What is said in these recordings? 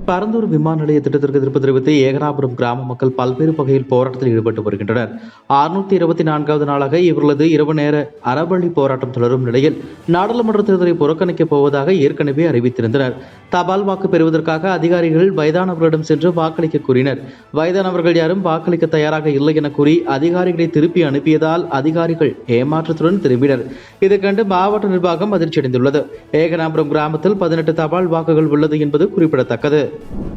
பரந்தூர் விமான நிலைய திட்டத்திற்கு எதிர்ப்பு தெரிவித்து ஏகனாபுரம் கிராம மக்கள் பல்வேறு வகையில் போராட்டத்தில் ஈடுபட்டு வருகின்றனர். 624வது நாளாக இவர்களது இரவு நேர அறவழி போராட்டம் தொடரும் நிலையில் நாடாளுமன்ற தேர்தலை புறக்கணிக்கப் போவதாக ஏற்கனவே அறிவித்திருந்தனர். தபால் வாக்கு பெறுவதற்காக அதிகாரிகள் வயதானவர்களிடம் சென்று வாக்களிக்க கூறினர். வயதானவர்கள் யாரும் வாக்களிக்க தயாராக இல்லை என கூறி அதிகாரிகளை திருப்பி அனுப்பியதால் அதிகாரிகள் ஏமாற்றத்துடன் திரும்பினர். இதை கண்டு மாவட்ட நிர்வாகம் அதிர்ச்சியடைந்துள்ளது. ஏகனாபுரம் கிராமத்தில் 18 தபால் வாக்குகள் உள்ளது என்பது குறிப்பிடத்தக்கது.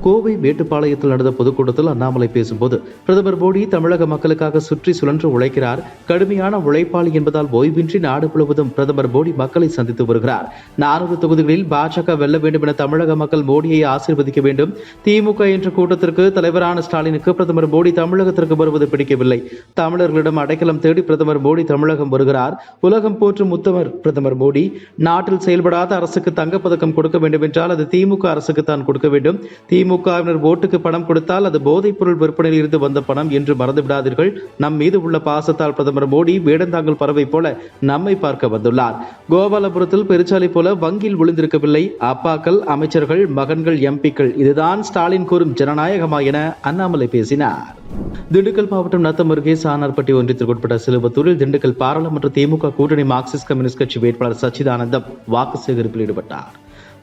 கோவை மேட்டுப்பாளையத்தில் நடந்த பொதுக்கூட்டத்தில் அண்ணாமலை பேசும்போது, பிரதமர் மோடி தமிழக மக்களுக்காக சுற்றி சுழன்று உழைக்கிறார். கடுமையான உழைப்பாளி என்பதால் ஓய்வின்றி நாடு முழுவதும் பிரதமர் மோடி மக்களை சந்தித்து வருகிறார். 400 தொகுதிகளில் பாஜக வெல்ல வேண்டும் என தமிழக மக்கள் மோடியை ஆசீர்வதிக்க வேண்டும். திமுக என்ற கூட்டத்திற்கு தலைவரான ஸ்டாலினுக்கு பிரதமர் மோடி தமிழகத்திற்கு வருவது பிடிக்கவில்லை. தமிழர்களிடம் அடைக்கலம் தேடி பிரதமர் மோடி தமிழகம் வருகிறார். உலகம் போற்றும் உத்தமர் பிரதமர் மோடி. நாட்டில் செயல்படாத அரசுக்கு தங்கப்பதக்கம் கொடுக்க வேண்டும் என்றால் அது திமுக அரசுக்கு தான் கொடுக்க வேண்டும். திமுகவினர் ஓட்டுக்கு பணம் கொடுத்தால் அது போதைப் பொருள் விற்பனையில் இருந்து வந்த பணம் என்று மறந்து விடாதீர்கள். நம் மீது உள்ள பாசத்தால் பிரதமர் மோடி வேடந்தாங்கல் பறவை போல நம்மை பார்க்க வந்துள்ளார். கோபாலபுரத்தில் பெருச்சாலை போல வங்கியில் விழுந்திருக்கவில்லை. அப்பாக்கள், அமைச்சர்கள், மகன்கள், எம்பிக்கள். இதுதான் ஸ்டாலின் கூறும் ஜனநாயகமா என அண்ணாமலை பேசினார். திண்டுக்கல் மாவட்டம் நத்தம் அருகே சானார்பட்டி ஒன்றியத்திற்குட்பட்ட சிலுவத்தூரில் திண்டுக்கல் பாராளுமன்ற திமுக கூட்டணி மார்க்சிஸ்ட் கம்யூனிஸ்ட் கட்சி வேட்பாளர் சச்சிதானந்தம் வாக்கு சேகரிப்பில் ஈடுபட்டார்.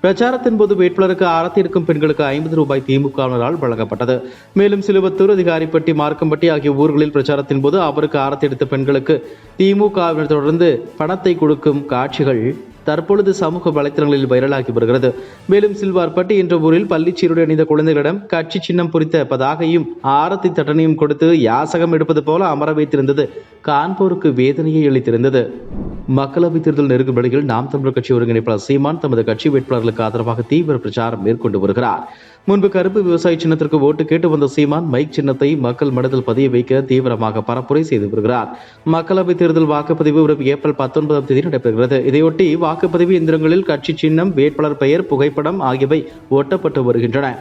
பிரச்சாரத்தின் போது வேட்பாளருக்கு ஆரத்தி இருக்கும் பெண்களுக்கு 50 ரூபாய் திமுகவினரால் வழங்கப்பட்டது. மேலும் சிலுவத்தூர், அதிகாரிப்பட்டி, மார்க்கம்பட்டி ஆகிய ஊர்களில் பிரச்சாரத்தின் போது அவருக்கு ஆரத்தி எடுத்த பெண்களுக்கு திமுகவினர் தொடர்ந்து பணத்தை கொடுக்கும் காட்சிகள் தற்பொழுது சமூக வலைத்தளங்களில் வைரலாகி வருகிறது. மேலும் சில்வார்பட்டி என்ற ஊரில் பள்ளி சீருடை அணிந்த குழந்தைகளிடம் கட்சி சின்னம் பொறித்த பதாகையும் ஆரத்தி தட்டனையும் கொடுத்து யாசகம் எடுப்பது போல அமர வைத்திருந்தது காண்போருக்கு வேதனையை அளித்திருந்தது. மக்களவைத் தேர்தல் நெருங்கும் நிலையில் நாம் தமிழர் கட்சி ஒருங்கிணைப்பாளர் சீமான் தமது கட்சி வேட்பாளர்களுக்கு ஆதரவாக தீவிர பிரச்சாரம் மேற்கொண்டு வருகிறார். முன்பு கருப்பு விவசாய சின்னத்திற்கு ஓட்டு கேட்டு வந்த சீமான் மைக் சின்னத்தை மக்கள் மனதில் பதிய வைக்க தீவிரமாக பரப்புரை செய்து வருகிறார். மக்களவைத் தேர்தல் வாக்குப்பதிவு வரும் ஏப்ரல் 19ஆம் தேதி நடைபெறுகிறது. இதையொட்டி வாக்குப்பதிவு இயந்திரங்களில் கட்சி சின்னம், வேட்பாளர் பெயர், புகைப்படம் ஆகியவை ஒட்டப்பட்டு வருகின்றன.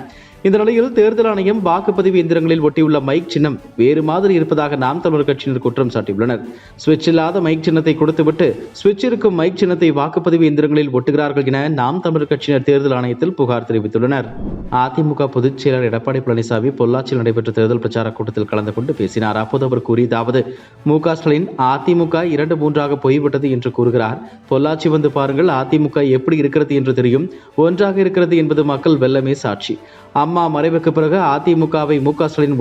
இந்த நிலையில் தேர்தல் ஆணையம் வாக்குப்பதிவு எந்திரங்களில் ஒட்டியுள்ள மைக் சின்னம் வேறு மாதிரி இருப்பதாக நாம் தமிழர் கட்சியினர் குற்றம் சாட்டியுள்ளனர். சுவிட்ச் இல்லாத மைக் சின்னத்தை கொடுத்துவிட்டு சுவிட்ச் இருக்கும் மைக் சின்னத்தை வாக்குப்பதிவு எந்திரங்களில் ஒட்டுகிறார்கள் என நாம் தமிழர் கட்சியினர் தேர்தல் ஆணையத்தில் புகார் தெரிவித்துள்ளனர். அதிமுக பொதுச் செயலர் எடப்பாடி பழனிசாமி பொள்ளாச்சியில் நடைபெற்ற தேர்தல் பிரச்சார கூட்டத்தில் கலந்து கொண்டு பேசினார். அப்போது அவர் கூறியதாவது, மு.க. ஸ்டாலின் அதிமுக 2-3 போய்விட்டது என்று கூறுகிறார். பொள்ளாச்சி வந்து பாருங்கள், அதிமுக எப்படி இருக்கிறது என்று தெரியும். ஒன்றாக இருக்கிறது என்பது மக்கள் வெள்ளமே சாட்சி. அம்மா மறைவுக்கு பிறகு அதிமுகவை மு.க. ஸ்டாலின்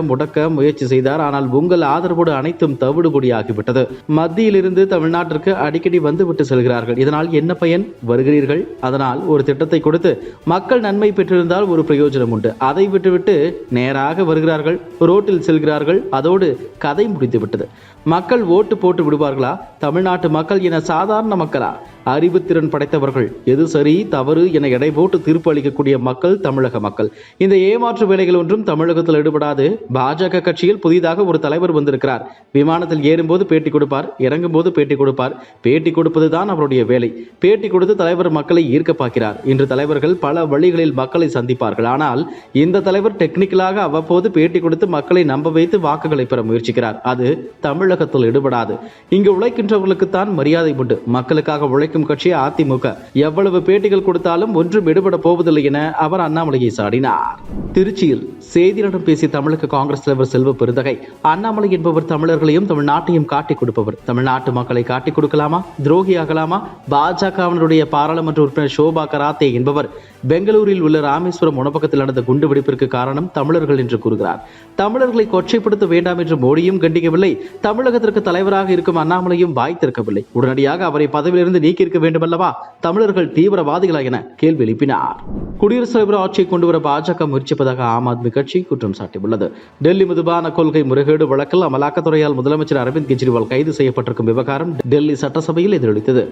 முடக்க முயற்சி செய்தார். ஆனால் உங்கள் ஆதரவோடு அனைத்தும் தவிடுபொடியாகிவிட்டது. மத்தியில் இருந்து தமிழ்நாட்டிற்கு அடிக்கடி வந்துவிட்டு செல்கிறார்கள். இதனால் என்ன பயன்? வருகிறீர்கள், அதனால் ஒரு திட்டத்தை கொடுத்து மக்கள் நன்மை பெற்றிருந்தால் ஒரு பிரயோஜனம் உண்டு. அதை விட்டுவிட்டு நேராக வருகிறார்கள், ரோட்டில் செல்கிறார்கள். அதோடு கதை முடிந்துவிட்டது. மக்கள் ஓட்டு போட்டு விடுவார்களா? தமிழ்நாட்டு மக்கள் என சாதாரண மக்களா? அறிவுத்திறன் படைத்தவர்கள். எது சரி தவறு என எடை போட்டு தீர்ப்பு அளிக்கக்கூடிய மக்கள் தமிழக மக்கள். இந்த ஏமாற்று வேலைகள் ஒன்றும் தமிழகத்தில் ஈடுபடாது. பாஜக கட்சியில் புதிதாக ஒரு தலைவர் வந்திருக்கிறார். விமானத்தில் ஏறும்போது பேட்டி கொடுப்பார், இறங்கும் போது பேட்டி கொடுப்பார். பேட்டி கொடுப்பதுதான் அவருடைய வேலை. பேட்டி கொடுத்து தலைவர் மக்களை ஈர்க்க பார்க்கிறார். இன்று தலைவர்கள் பல வழிகளில் மக்களை சந்திப்பார்கள். ஆனால் இந்த தலைவர் டெக்னிக்கலாக அவ்வப்போது பேட்டி கொடுத்து மக்களை நம்ப வைத்து வாக்குகளை பெற முயற்சிக்கிறார். அது தமிழகத்தில் ஈடுபடாது. இங்கு உழைக்கின்றவர்களுக்குத்தான் மரியாதை உண்டு. மக்களுக்காக உழைக்கும் கட்சி அதிமுக. எவ்வளவு பேட்டிகள் கொடுத்தாலும் ஒன்றும் எடுபட போவதில்லை என அவர் அண்ணாமலையை சாடினார். திருச்சியில் செய்தியாளர்களிடம் பேசிய தமிழக காங்கிரஸ் தலைவர் செல்வ பெருந்தகை, அண்ணாமலை என்பவர் தமிழர்களையும் தமிழ்நாட்டையும் காட்டிக் கொடுப்பவர். தமிழ்நாட்டு மக்களை காட்டிக் கொடுக்கலாமா? துரோகியாகலாமா? பாஜகவினருடைய பாராளுமன்ற உறுப்பினர் சோபா கராத்தே என்பவர் பெங்களூரில் உள்ள ராமேஸ்வரம் உணவகத்தில் நடந்த குண்டு வெடிப்பிற்கு காரணம் தமிழர்கள் என்று கூறுகிறார். தமிழர்களை கொச்சைப்படுத்த வேண்டாம் என்று மோடியும் கண்டிக்கவில்லை. தமிழகத்திற்கு தலைவராக இருக்கும் அண்ணாமலையும் வாய் திறக்கவில்லை. உடனடியாக அவரை பதவியிலிருந்து நீக்கியிருக்க வேண்டும் அல்லவா? தமிழர்கள் தீவிரவாதிகளா என கேள்வி எழுப்பினார். குடியரசுத் தலைவர் ஆட்சியை கொண்டுவர பாஜக முயற்சிப்பதாக ஆம் ஆத்மி கட்சி குற்றம் சாட்டியுள்ளது. டெல்லி மதுபான கொள்கை முறைகேடு வழக்கில் அமலாக்கத்துறையால் முதலமைச்சர் அரவிந்த் கெஜ்ரிவால் கைது செய்யப்பட்டிருக்கும் விவகாரம் டெல்லி சட்டசபையில் எதிரொலித்தது.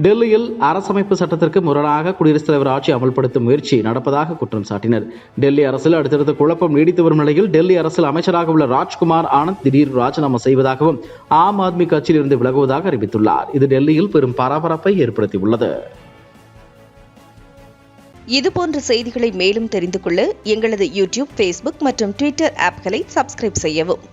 டெல்லியில் அரசமைப்பு சட்டத்திற்கு முரணாக குடியரசுத் தலைவர் ஆட்சி அமல்படுத்தும் முயற்சி நடப்பதாக குற்றம் சாட்டினர். டெல்லி அரசில் அடுத்தடுத்த குழப்பம் நீடித்து வரும் நிலையில் டெல்லி அரசில் அமைச்சராக உள்ள ராஜ்குமார் ஆனந்த் திடீர் ராஜினாமா செய்வதாகவும் ஆம் ஆத்மி கட்சியில் இருந்து விலகுவதாக அறிவித்துள்ளார். இது டெல்லியில் பெரும் பரபரப்பை ஏற்படுத்தியுள்ளது. இதுபோன்ற செய்திகளை மேலும் தெரிந்து கொள்ள எங்களது யூடியூப், ஃபேஸ்புக் மற்றும் ட்விட்டர் ஆப்களை சப்ஸ்கிரைப் செய்யவும்.